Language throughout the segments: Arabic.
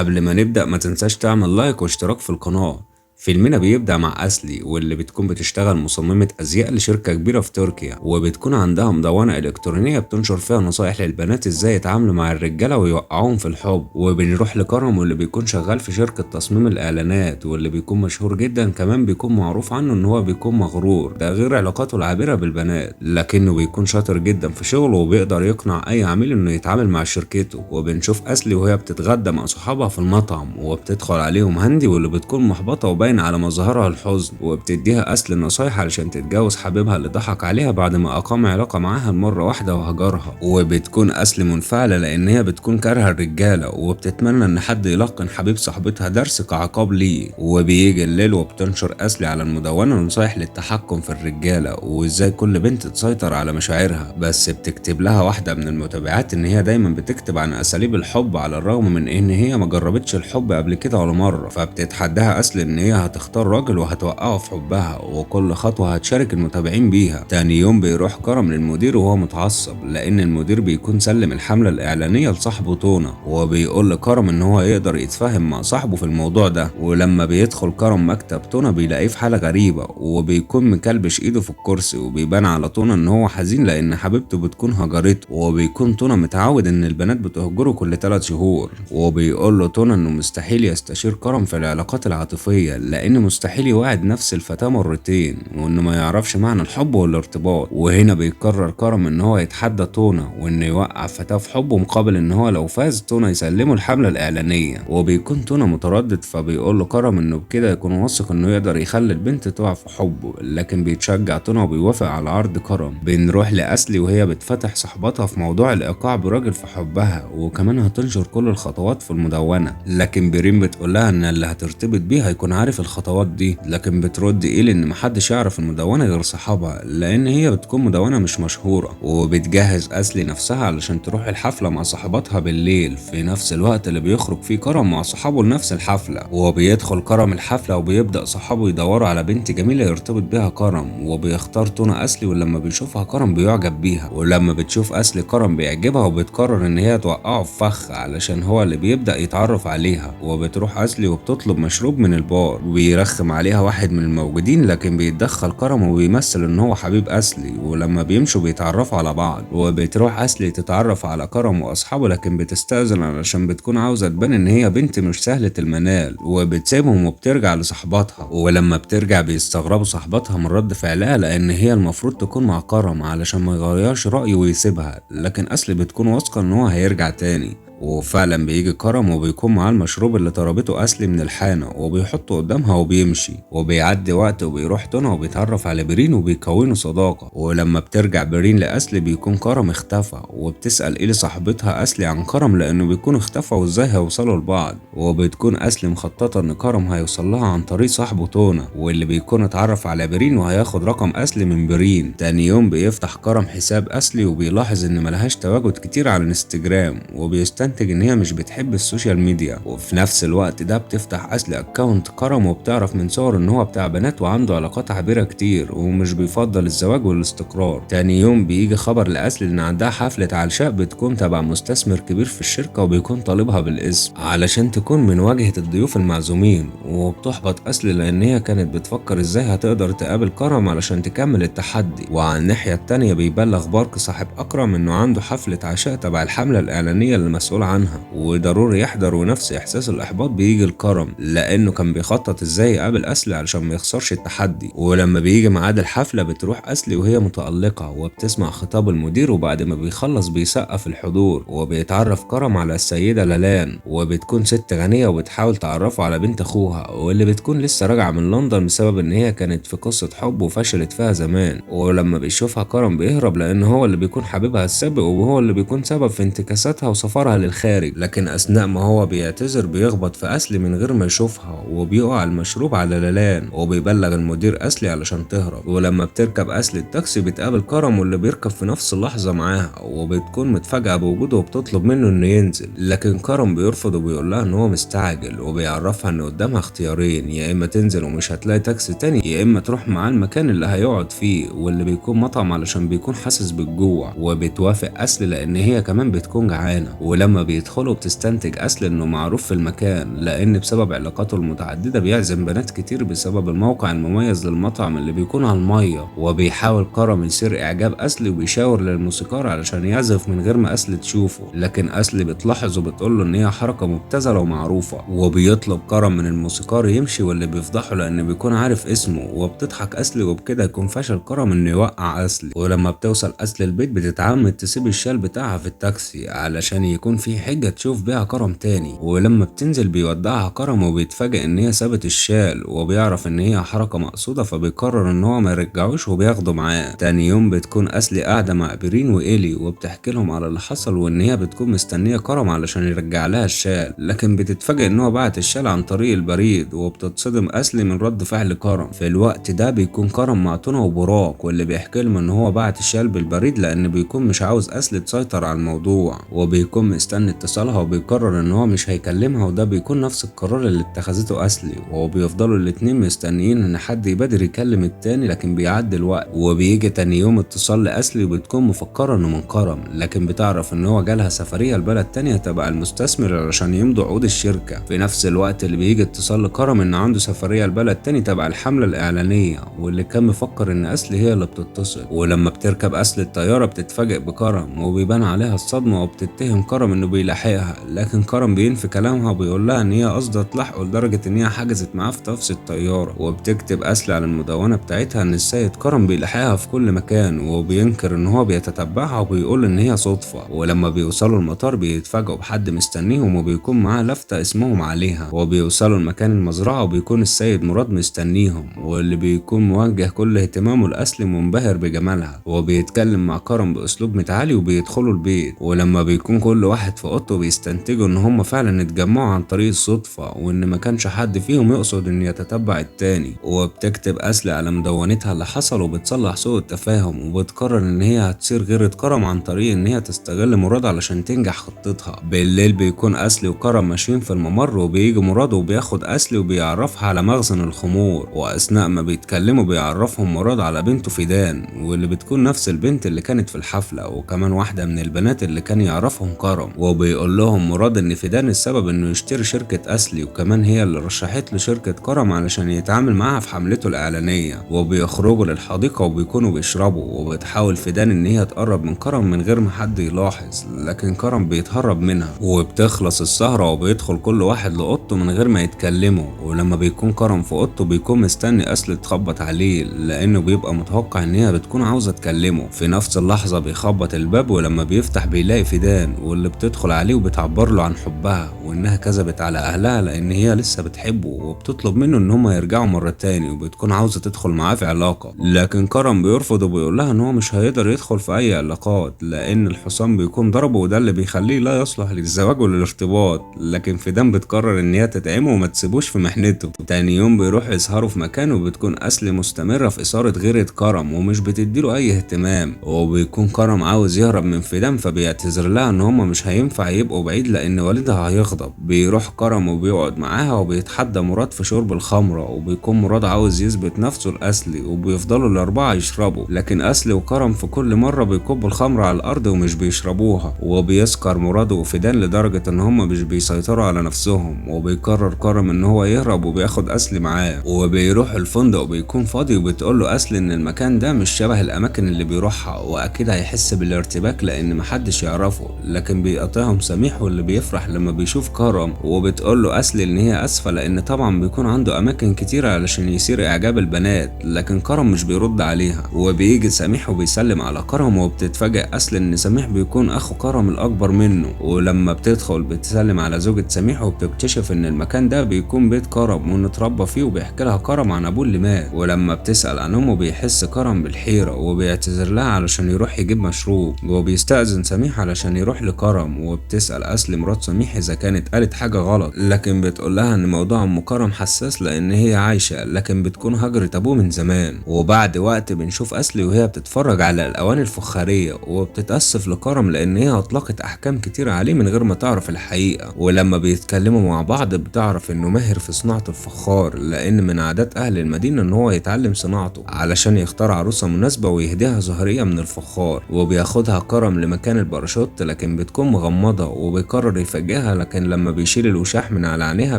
قبل ما نبدأ ما تنساش تعمل لايك واشتراك في القناة. فيلمنا بيبدأ مع أسلي واللي بتكون بتشتغل مصممة أزياء لشركة كبيرة في تركيا، وبتكون عندها مدونة إلكترونية بتنشر فيها نصايح للبنات إزاي يتعاملوا مع الرجالة ويوقعوهم في الحب. وبنروح لكرم واللي بيكون شغال في شركة تصميم الإعلانات واللي بيكون مشهور جدا، كمان بيكون معروف عنه إن هو بيكون مغرور، ده غير علاقاته العابرة بالبنات، لكنه بيكون شاطر جدا في شغله وبيقدر يقنع أي عميل إنه يتعامل مع شركته. وبنشوف أسلي وهي بتتغدى مع صحابها في المطعم وبتدخل عليهم هندي واللي بتكون محبطة وباين على مظهرها الحزن، وبتديها أسل نصايح علشان تتجوز حبيبها اللي ضحك عليها بعد ما أقام علاقة معاها مرة واحدة وهجرها. وبتكون أسل منفعلة لأن هي بتكون كارهة الرجالة وبتتمنى إن حد يلقن حبيب صاحبتها درس كعقاب ليه. وبيجي الليل وبتنشر أسلي على المدونة نصايح للتحكم في الرجالة وإزاي كل بنت تسيطر على مشاعرها، بس بتكتب لها واحدة من المتابعات إن هي دايما بتكتب عن أساليب الحب على الرغم من إن هي ما جربتش الحب قبل كده ولا مرة. فبتتحداها أسل إن هي هتختار راجل وهتوقعه في حبها وكل خطوة هتشارك المتابعين بيها. تاني يوم بيروح كرم للمدير وهو متعصب لأن المدير بيكون سلم الحملة الإعلانية لصاحبه تونا، وبيقول لكرم إن هو يقدر يتفاهم مع صاحبه في الموضوع ده. ولما بيدخل كرم مكتب تونا بيلاقيه في حالة غريبة وبيكون مكلبش إيده في الكرسي، وبيبان على تونا إن هو حزين لأن حبيبته بتكون هجرته. وبيكون تونا متعود إن البنات بتهجره كل 3 شهور، وبيقول له تونا إنه مستحيل يستشير كرم في العلاقات العاطفية لأن مستحيل يوعد نفس الفتاة مرتين، وإنه ما يعرفش معنى الحب والارتباط. وهنا بيقرر كرم إن هو يتحدى تونا وإنه يوقع فتاة في حبه مقابل إن هو لو فاز تونا يسلمه الحملة الإعلانية. وبيكون تونا متردد، فبيقول له كرم إنه بكده يكون واثق إنه يقدر يخلي البنت تقع في حبه، لكن بيتشجع تونا وبيوافق على عرض كرم. بنروح لأسلي وهي بتفتح صحباتها في موضوع الإيقاع براجل في حبها، وكمان هتنشر كل الخطوات في المدونة، لكن بريم بتقول لها إن اللي هترتبط بيه هيكون عارف الخطوات دي، لكن بترد إن محدش يعرف المدونة غير صحابها لأن هي بتكون مدونة مش مشهورة. وبتجهز أسلي نفسها علشان تروح الحفلة مع صاحباتها بالليل في نفس الوقت اللي بيخرج فيه كرم مع صحابه لنفس الحفلة. وبيدخل كرم الحفلة وبيبدأ صحابه يدوروا على بنت جميلة يرتبط بيها كرم، وبيختار تونا أسلي، ولما بيشوفها كرم بيعجب بيها، ولما بتشوف أسلي كرم بيعجبها وبتقرر إن هي توقعه في فخ علشان هو اللي بيبدأ يتعرف عليها. وبتروح أسلي وبتطلب مشروب من البار وبيرخم عليها واحد من الموجودين، لكن بيتدخل كرم وبيمثل ان هو حبيب أسلي، ولما بيمشوا بيتعرفوا على بعض. وبتروح أسلي تتعرف على كرم واصحابه لكن بتستأذن علشان بتكون عاوزة تبان ان هي بنت مش سهلة المنال، وبتسيبهم وبترجع لصحباتها. ولما بترجع بيستغربوا صحباتها من رد فعلها لان هي المفروض تكون مع كرم علشان ما يغيرش رأيه ويسيبها، لكن أسلي بتكون واثقة ان هو هيرجع تاني. وفعلا بيجي كرم وبيكون معاه المشروب اللي طلبته أسلي من الحانة وبيحطه قدامها وبيمشي. وبيعدي وقت وبيروح تونا وبيتعرف على برين وبيكونوا صداقة. ولما بترجع برين لأسلي بيكون كرم اختفى، وبتسأل إلي صاحبتها أسلي عن كرم لأنه بيكون اختفى وإزاي هيوصلوا لبعض. وبتكون أسلي مخططة إن كرم هيوصل لها عن طريق صاحبه تونا واللي بيكون اتعرف على برين وهياخد رقم أسلي من برين. تاني يوم بيفتح كرم حساب أسلي وبيلاحظ إن ملهاش تواجد كتير على الانستجرام، وبيستنتج ان هي مش بتحب السوشيال ميديا. وفي نفس الوقت ده بتفتح أسلي اكونت كرم وبتعرف من صور ان هو بتاع بنات وعنده علاقات عابرة كتير ومش بيفضل الزواج والاستقرار. تاني يوم بيجي خبر لأسلي ان عندها حفلة عشاء بتكون تبع مستثمر كبير في الشركة وبيكون طالبها بالاسم علشان تكون من واجهة الضيوف المعزومين. وبتحبط أسلي لان هي كانت بتفكر ازاي هتقدر تقابل كرم علشان تكمل التحدي. وعلى الناحية التانية بيبلغ بارك صاحب أكرم انه عنده حفلة عشاء تبع الحملة الإعلانية اللي مسؤول عنها وضروري يحضر، ونفس احساس الاحباط بيجي الكرم لانه كان بيخطط ازاي يقابل أسلي علشان ما يخسرش التحدي. ولما بيجي ميعاد الحفله بتروح أسلي وهي متألقة وبتسمع خطاب المدير، وبعد ما بيخلص بيسقف الحضور. وبيتعرف كرم على السيده لالان وبتكون ست غنيه وبتحاول تعرفه على بنت اخوها واللي بتكون لسه راجعه من لندن بسبب ان هي كانت في قصه حب وفشلت فيها زمان. ولما بيشوفها كرم بيهرب لان هو اللي بيكون حبيبها السابق وهو اللي بيكون سبب في انتكاساتها وسفرها للخارج. لكن اثناء ما هو بيعتذر بيخبط في أسلي من غير ما يشوفها وبيقع المشروب على لالان وبيبلغ المدير أسلي علشان تهرب. ولما بتركب أسلي التاكسي بتقابل كرم واللي بيركب في نفس اللحظة معاها وبتكون متفاجئة بوجوده وبتطلب منه انه ينزل، لكن كرم بيرفض وبيقول لها ان هو مستعجل وبيعرفها ان قدامها اختيارين، يا اما تنزل ومش هتلاقي تاكسي تاني يا اما تروح معاه المكان اللي هيقعد فيه واللي بيكون مطعم علشان بيكون حاسس بالجوع. وبتوافق أسلي لان هي كمان بتكون جعانة. ولما ولما بيدخلوا بتستنتج أسل إنه معروف في المكان، لأن بسبب علاقاته المتعددة بيعزم بنات كتير بسبب الموقع المميز للمطعم اللي بيكون على المية. وبيحاول كرم يثير إعجاب أسل وبيشاور للموسيقار علشان يعزف من غير ما أسل تشوفه، لكن أسل بتلاحظ وبتقوله إن هي حركة مبتذلة ومعروفة. وبيطلب كرم من الموسيقار يمشي واللي بيفضحه لأن بيكون عارف اسمه، وبتضحك أسل وبكده يكون فشل كرم إنه يوقع أسل. ولما بتوصل أسل البيت بتتعمد تسيب الشال بتاعها في التاكسي علشان يكون في حجة تشوف بيها كرم تاني. ولما بتنزل بيودعها كرم وبيتفاجئ إن هي سابت الشال، وبيعرف إن هي حركة مقصودة فبيقرر إن هو ما يرجعوش وبياخده معاه. تاني يوم بتكون أسل قاعدة مع بيرين وإيلي وبتحكي لهم على اللي حصل، وإن هي بتكون مستنية كرم علشان يرجع لها الشال، لكن بتتفاجئ إن هو بعت الشال عن طريق البريد. وبتتصدم أسل من رد فعل كرم. في الوقت ده بيكون كرم مع تونة وبراق، واللي بيحكي لهم إن هو بعت الشال بالبريد لأن بيكون مش عاوز أسل تسيطر على الموضوع، وبيكون مستني اتصالها وبيقرر إن هو مش هيكلمها. وده بيكون نفس القرار اللي اتخذته أسلي، وبيفضلوا الاتنين مستنيين إن حد يبادر يكلم التاني، لكن بيعدي الوقت. وبيجي تاني يوم اتصال لأسلي وبتكون مفكرة إنه من كرم، لكن بتعرف إن هو جالها سفرية لبلد تانية تبع المستثمر علشان يمضوا عقود الشركة. في نفس الوقت اللي بيجي اتصال لكرم إن عنده سفرية لبلد تاني تبع الحملة الإعلانية، واللي كان مفكر إن أسلي هي اللي بتتصل. ولما بتركب أسل الطيارة بتتفاجئ بكرم وبيبان عليها الصدمة، وبتتهم كرم إنه بيلاحقها، لكن كرم بينفي كلامها وبيقول لها إن هي قصدها تلاحقه لدرجة إن هي حجزت معاه في تفصيل الطيارة. وبتكتب أسل على المدونة بتاعتها إن السيد كرم بيلاحقها في كل مكان، وبينكر إن هو بيتتبعها وبيقول إن هي صدفة. ولما بيوصلوا المطار بيتفاجئوا بحد مستنيهم وبيكون معاه لافتة اسمهم عليها. وبيوصلوا لمكان المزرعة وبيكون السيد مراد مستنيهم، واللي بيكون موجه كل اهتمامه لأسل منبهر بجمالها. وبيتكلم مع كرم بأسلوب متعالي وبيدخلوا البيت. ولما بيكون كل واحد في اوضته بيستنتجوا ان هم فعلا اتجمعوا عن طريق الصدفة، وان ما كانش حد فيهم يقصد ان يتتبع التاني. وبتكتب أسل على مدونتها اللي حصل وبتصلح سوء التفاهم، وبتقرر ان هي هتصير غيرة كرم عن طريق ان هي تستغل مراد علشان تنجح خطتها. بالليل بيكون أسل وكرم ماشيين في الممر، وبيجي مراد وبياخد أسل وبيعرفها على مخزن الخمور. واثناء ما بيتكلموا بيعرفهم مراد على بنته فيدان، واللي بتكون نفس البنت اللي كانت في الحفلة، وكمان واحدة من البنات اللي كان يعرفهم كرم. وبيقول لهم مراد ان فيدان السبب انه يشتري شركة أسلي، وكمان هي اللي رشحت له شركة كرم علشان يتعامل معاها في حملته الإعلانية. وبيخرجوا للحديقة وبيكونوا بيشربوا، وبتحاول فيدان ان هي تقرب من كرم من غير ما حد يلاحظ، لكن كرم بيتهرب منها. وبتخلص السهرة وبيدخل كل واحد لأوضته من غير ما يتكلموا. ولما بيكون كرم في اوضته بيكون مستني أسل تخبط عليه، لانه بيبقى متوقع ان هي بتكون عاوزة تكلمه. في نفس اللحظة بيخبط الباب، ولما بيفتح بيلاقي فيدان، واللي بتدخل عليه وبتعبر له عن حبها وانها كذبت على اهلها لان هي لسه بتحبه، وبتطلب منه ان هم يرجعوا مرة تاني، وبتكون عاوزة تدخل معاه في علاقة. لكن كرم بيرفض وبيقول لها ان هو مش هيقدر يدخل في اي علاقات لان الحصان بيكون ضربه، وده اللي بيخليه لا يصلح للزواج والارتباط. لكن فيدان بتقرر ان هي تدعمه وما تسيبوش في محنته. تاني يوم بيروحوا يسهروا في مكان، وبتكون أسل مستمرة في إثارة غيرة كرم ومش بتديله أي اهتمام. وبيكون كرم عاوز يهرب من فيدان فبيعتذر لها ان هما مش هينفع يبقوا بعيد لان والدها هيغضب. بيروح كرم وبيقعد معاها وبيتحدى مراد في شرب الخمرة، وبيكون مراد عاوز يثبت نفسه لأسلي، وبيفضلوا الأربعة يشربوا، لكن أسلي وكرم في كل مرة بيكبوا الخمرة على الأرض ومش بيشربوها. وبيسكر مراد وفيدان لدرجة ان هما مش بيسيطروا على نفسهم. وبيقرر كرم ان هو يهرب وبياخد أسلي معاه، وبيروح الفندق وبيكون فاضي، وبتقوله أسلي ان المكان ده مش شبه الأماكن اللي بيروحها، واكيد هيحس بالارتباك لان محدش يعرفه. لكن بيقاطعهم سميح واللي بيفرح لما بيشوف كرم، وبتقوله أسلي ان هي اسفة لان طبعا بيكون عنده اماكن كتيرة علشان يثير اعجاب البنات، لكن كرم مش بيرد عليها. وبيجي سميح وبيسلم على كرم، وبتتفاجئ أسلي ان سميح بيكون اخو كرم الاكبر منه. ولما بتدخل بتسلم على زوجة سميح، وبتكتشف ان المكان ده بيكون بيت كرم ونتربى فيه، وبيحكي لها كرم عن ابوه اللي مات. ولما بتسأل عن امه بيحس كرم بالحيرة، وبيعتذر لها علشان يروح يجيب مشروب. وبيستأذن سميح علشان يروح لكرم، وبتسأل أسلي مرات سميح إذا كانت قالت حاجة غلط، لكن بتقول لها إن موضوع أم كرم حساس لأن هي عايشة، لكن بتكون هجرت أبوه من زمان. وبعد وقت بنشوف أسلي وهي بتتفرج على الأواني الفخارية، وبتتأسف لكرم لأن هي أطلقت أحكام كتير عليه من غير ما تعرف الحقيقة. ولما بيتكلموا مع بعض بتعرف إنه ماهر في صناعة الفخار، لأن من عادات أهل المدينة إن هو يتعلم صناعته علشان يختار عروسة مناسبة ويهديها زهرية من الفخار. وبياخدها كرم لمكان الباراشوت، لكن بتكون مغمضة وبيقرر يفاجئها، لكن لما بيشيل الوشاح من على عينيها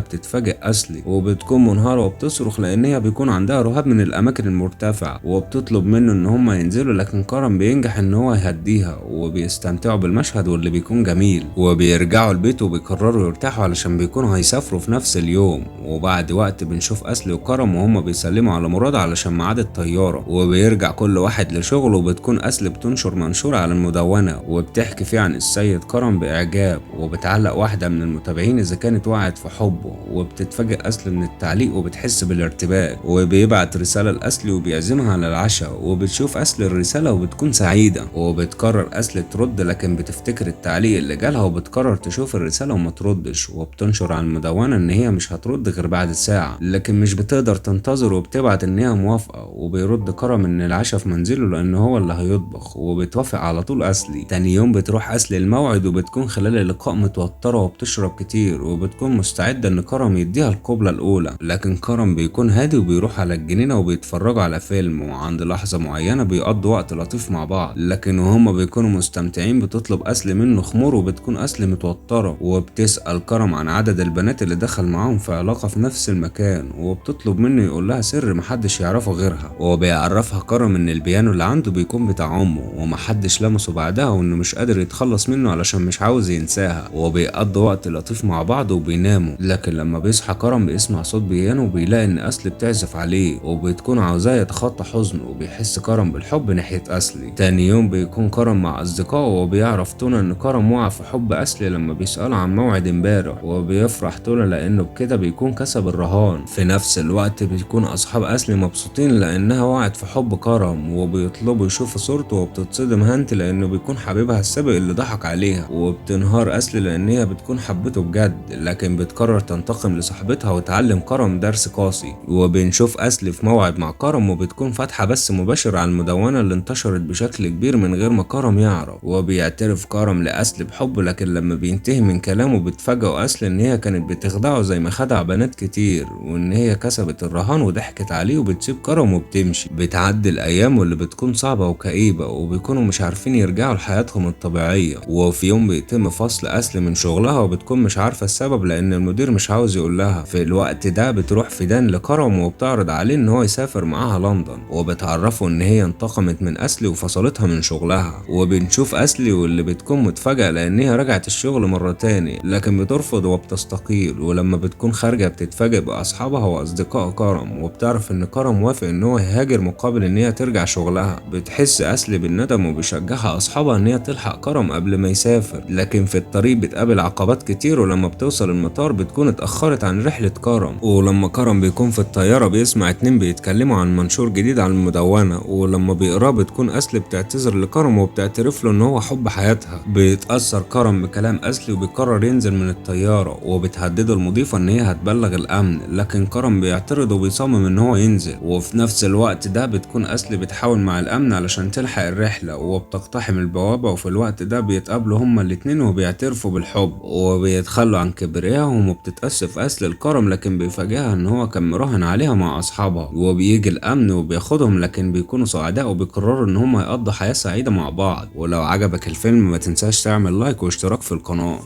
بتتفاجئ أسلي وبتكون منهارة وبتصرخ لأنها بيكون عندها رهاب من الأماكن المرتفعة، وبتطلب منه إن هما ينزلوا، لكن كرم بينجح إن هو يهديها وبيستمتعوا بالمشهد واللي بيكون جميل. وبيرجعوا البيت وبيقرروا يرتاحوا علشان بيكونوا هيسافروا في نفس اليوم. وبعد وقت بنشوف أسلي وكرم وهما بيسلموا على مراد علشان ميعاد الطيارة، وبيرجع كل واحد لشغله. وبتكون أسلي بتنشر منشور على المدونة وبتحكي فيه عن السيد كرم بإعجاب، وبتعلق واحدة من المتابعين إذا كانت وقعت في حبه، وبتتفاجئ أسلي من التعليق وبتحس بالارتباك، وبيبعت رسالة لأسلي وبيعزمها على العشاء. وبتشوف أسلي الرسالة وبتكون سعيدة، وبتقرر أسلي ترد لكن بتفتكر التعليق اللي جالها وبتقرر تشوف الرسالة وما تردش، وبتنشر على المدونة إن هي مش هترد غير بعد ساعة، لكن مش بتقدر تنتظر وبتبعت إن هي موافقة. وبيرد كرم إن العشاء في منزله لأن هو اللي هيطبخ، وبتوافق على طول أسلي. تاني يوم بتروح أسلي الموعد، وبتكون خلال اللقاء متوترة وبتشرب كتير، وبتكون مستعدة إن كرم يديها القبلة الأولى، لكن كرم بيكون هادي وبيروح على الجنينة وبيتفرجوا على فيلم. وعند لحظة معينة بيقضوا وقت لطيف مع بعض، لكن وهم بيكونوا مستمتعين بتطلب أسلي منه خمور، وبتكون أسلي متوترة وبتسأل كرم عن عدد البنات اللي دخل معاهم في علاقة في نفس المكان، وبتطلب منه يقول لها سر محدش يعرفه غيرها. وبيعرفها كرم إن البيانو اللي عنده بيكون بتاع أمه ومحدش لمسه بعدها، وإنه مش قادر يتخلص منه علشان مش عاوز ينساها. وبيقضوا وقت لطيف مع بعض وبيناموا، لكن لما بيصحى كرم بيسمع صوت بيانو وبيلاقي إن أسلي بتعزف عليه، وبتكون عاوزاه يتخطى حزنه، وبيحس كرم بالحب ناحية أسلي. تاني يوم بيكون كرم مع أصدقائه، وبيعرف تونا إن كرم وقع في حب أسلي لما بيسأله عن موعد امبارح، وبيفرح تونا لأنه بكده بيكون كسب الرهان. في نفس الوقت بيكون أصحاب أسلي مبسوطين لأنها وقعت في حب كرم، وبيطلبوا يشوفوا صورته، وبتتصدم هانت لأنه بيكون حبيبها السابق اللي ضحك عليها، وبتنهار أسلي لأن هي بتكون حبته بجد، لكن بتقرر تنتقم لصاحبتها وتعلم كرم درس قاسي. وبنشوف أسلي في موعد مع كرم، وبتكون فاتحة بث مباشر على المدونة اللي انتشرت بشكل كبير من غير ما كرم يعرف. وبيعترف كرم لأسلي بحبه، لكن لما بينتهي من كلامه بتفاجئه أسلي إن هي كانت بتخدعه زي ما خدع بنات كتير، وإن هي كسبت الرهان وضحكت عليه، وبتسيب كرم وبتمشي. بتعدي الأيام واللي بتكون صعبة وكئيبة، وبيكونوا مش عارفين يرجعوا لحياتهم الطبيعية. وفي يوم بيتم فصل أسلي من شغلها، وبتكون مش عارفة السبب لأن المدير مش عاوز يقول لها. في الوقت ده بتروح فيدان لكرم وبتعرض عليه إن هو يسافر معاها لندن، وبتعرفه إن هي انتقمت من أسلي وفصلتها من شغلها. وبنشوف أسلي واللي بتكون متفاجئة لأن هي رجعت الشغل مرة تاني، لكن بترفض وبتستقيل. ولما بتكون خارجة بتتفاجئ بأصحابها وأصدقاء كرم، وبتعرف إن كرم وافق إن هو يهاجر مقابل إن هي ترجع شغلها. بتحس أسلي بالندم وبيشجعها أصحابها إن هي تلحق كرم قبل ما يسافر، لكن في الطريق بتقابل عقبات كتير، ولما بتوصل المطار بتكون اتأخرت عن رحلة كرم. ولما كرم بيكون في الطيارة بيسمع اتنين بيتكلموا عن منشور جديد على المدونة، ولما بيقراه بتكون أسلي بتعتذر لكرم وبتعترف له إن هو حب حياتها. بيتأثر كرم بكلام أسلي وبيقرر ينزل من الطيارة، وبتهدده المضيفة إن هي هتبلغ الأمن، لكن كرم بيعترض وبيصمم إن هو ينزل. وفي نفس الوقت ده بتكون أسلي بتحاول مع الأمن علشان تلحق الرحلة، وبتقتحم البوابة. وفي الوقت ده بيتقابلوا هما الاتنين وبيعترفوا بالحب، وبيتخلوا عن كبريائهم. وبتتأسف أسلي لكرم، لكن بيفاجئها إن هو كان مراهن عليها مع أصحابها. وبيجي الأمن وبياخدهم، لكن بيكونوا سعداء وبيقرروا إن هما يقضوا حياة سعيدة مع بعض. ولو عجبك الفيلم ما تنساش تعمل لايك واشتراك في القناة.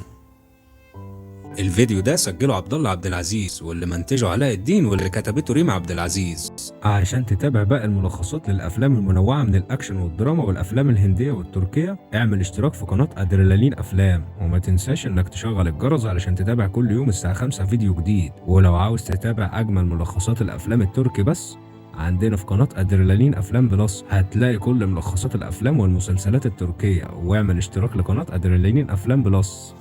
الفيديو ده سجله عبد الله عبد العزيز، واللي منتجه علاء الدين، واللي كتبته ريما عبد العزيز. عشان تتابع باقي الملخصات للافلام المنوعه من الاكشن والدراما والافلام الهنديه والتركيه، اعمل اشتراك في قناه ادرينالين افلام، وما تنساش انك تشغل الجرس علشان تتابع كل يوم الساعه 5 فيديو جديد. ولو عاوز تتابع اجمل ملخصات الافلام التركي بس، عندنا في قناة أدرينالين أفلام بلس هتلاقي كل ملخصات الأفلام والمسلسلات التركية، واعمل اشتراك لقناة أدرينالين أفلام بلس.